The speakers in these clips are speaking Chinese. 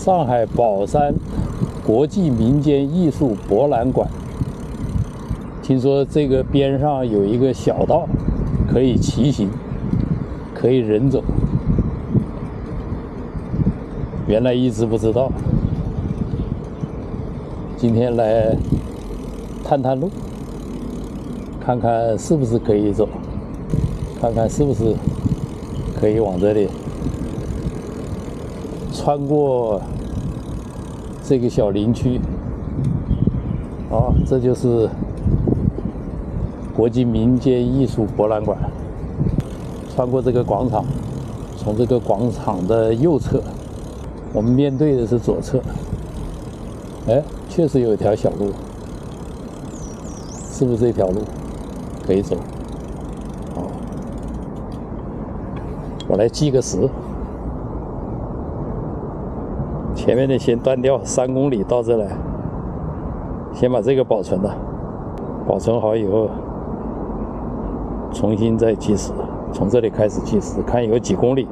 上海宝山国际民间艺术博览馆。听说这个边上有一个小道，可以骑行，可以人走。原来一直不知道，今天来探探路，看看是不是可以走，看看是不是可以往这里穿过这个小林区。这就是国际民间艺术博览馆。穿过这个广场，从这个广场的右侧，我们面对的是左侧。确实有一条小路，是不是这条路可以走？我来记个时。前面的先断掉，3公里到这来，先把这个保存了，保存好以后，重新再计时，从这里开始计时，看有几公里。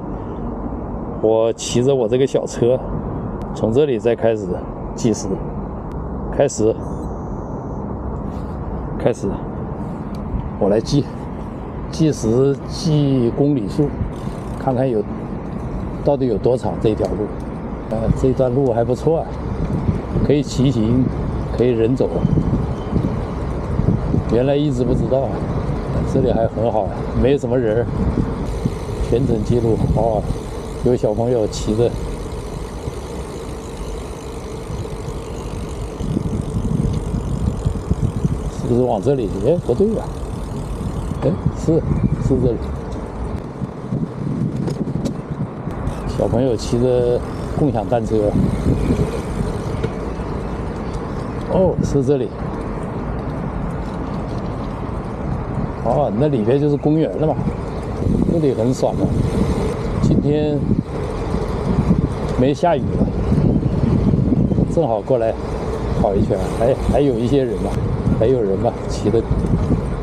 我骑着我这个小车，从这里再开始计时，开始，我来计时，计公里数，看看到底有多长这条路。这段路还不错啊，可以骑行，可以人走。原来一直不知道，这里还很好，没有什么人。全程记录。有小朋友骑着。是不是往这里？不对吧？是这里。小朋友骑着共享单车。是这里。那里边就是公园了嘛，这里很爽的。今天没下雨了，正好过来跑一圈。还有一些人嘛，骑的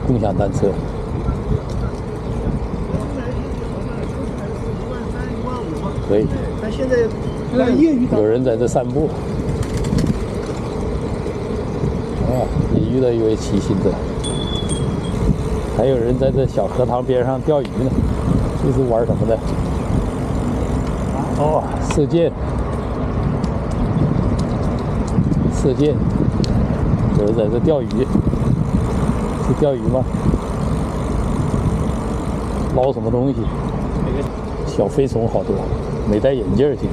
共享单车。可以。那现在业余有人在这散步。也遇到一位骑行者。还有人在这小荷塘边上钓鱼呢，这是玩什么的？射箭，有人在这钓鱼，是钓鱼吗？捞什么东西？小飞虫好多，没戴眼镜今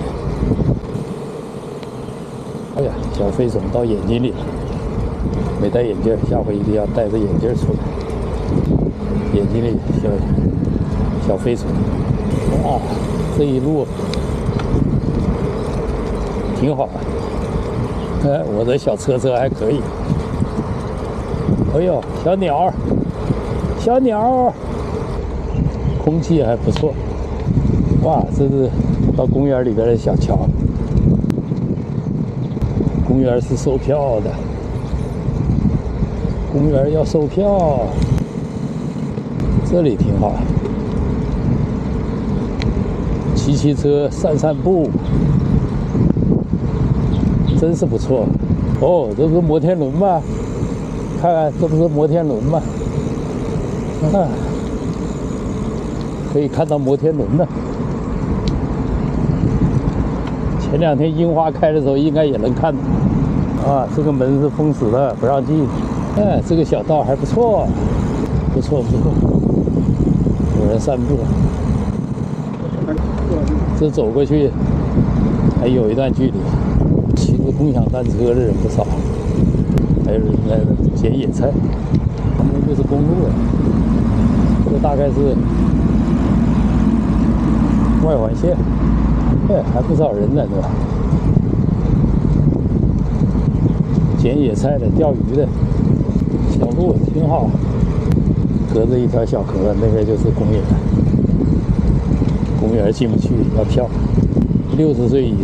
天。小飞虫到眼睛里了，没戴眼镜，下回一定要戴着眼镜出来。眼睛里小飞虫。这一路挺好的。我的小车还可以。小鸟，空气还不错。这是到公园里边的小桥。公园是售票的，公园要售票。这里挺好，骑车散步，真是不错。这不是摩天轮吗？看看，这不是摩天轮吗？可以看到摩天轮呢。前2天樱花开的时候，应该也能看到。这个门是封死的，不让进。这个小道还不错，不错。有人散步。这走过去还有一段距离。骑着共享单车的人不少，还有人在捡野菜。旁边就是公路了，这大概是外环线。还不少人在这，捡野菜的、钓鱼的，小路挺好。隔着一条小河，那边就是公园。公园进不去，要票。60岁以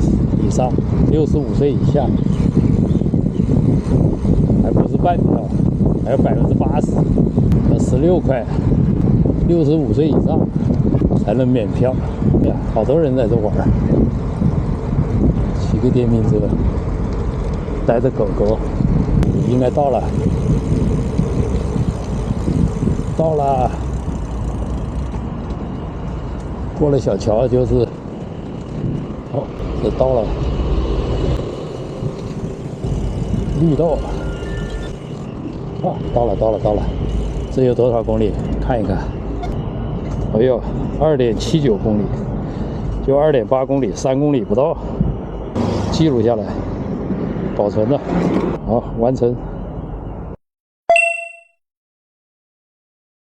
上，65岁以下，还不是半票，还有80%，要16块。65岁以上才能免票。好多人在这玩。几个电瓶车带着狗狗，应该到了，到了，过了小桥就是，哦，这到了，绿豆，啊，到了，这有多少公里？看一看，哎呦，2.79公里，就2.8公里，3公里不到，记录下来，保存了，好，完成。